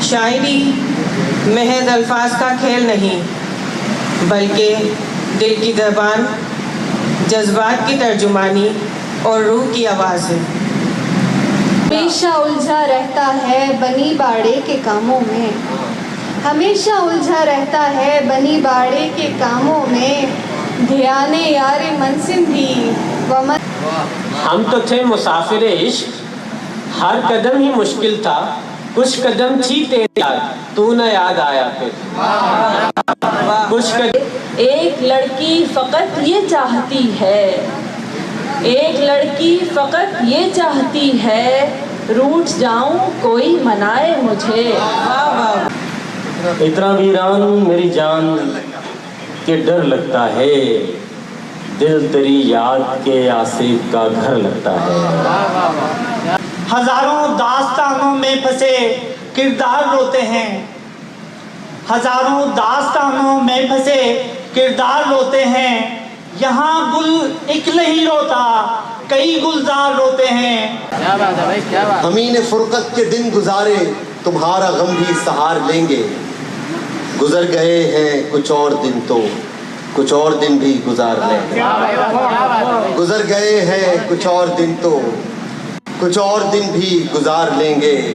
شاعری محض الفاظ کا کھیل نہیں بلکہ دل کی زبان، جذبات کی ترجمانی اور روح کی آواز ہے۔ ہمیشہ الجھا رہتا ہے بنی باڑے کے کاموں میں، ہمیشہ الجھا رہتا ہے بنی باڑے کے کاموں میں، دھیانے یار منسم بھی ہم تو تھے مسافر عشق، ہر قدم ہی مشکل تھا، کچھ قدم تھی تیری یاد، تو نہ یاد آیا پھر کچھ قدم۔ ایک لڑکی فقط یہ چاہتی ہے، ایک لڑکی فقط یہ چاہتی ہے، روٹھ جاؤں کوئی منائے مجھے۔ اتنا ویران میری جان کہ ڈر لگتا ہے، دل تیری یاد کے آصف کا گھر لگتا ہے۔ ہزاروں داستانوں میں پھنسے کردار روتے ہیں، ہزاروں داستانوں میں پھنسے کردار روتے ہیں، یہاں گل ایک نہیں روتا کئی گلزار روتے ہیں۔ امین فرقت کے دن گزارے تمہارا غم بھی سہار لیں گے، گزر گئے ہیں کچھ اور دن تو کچھ اور دن بھی گزار لیں گے، گزر گئے ہیں کچھ اور دن تو کچھ اور دن بھی گزار لیں گے۔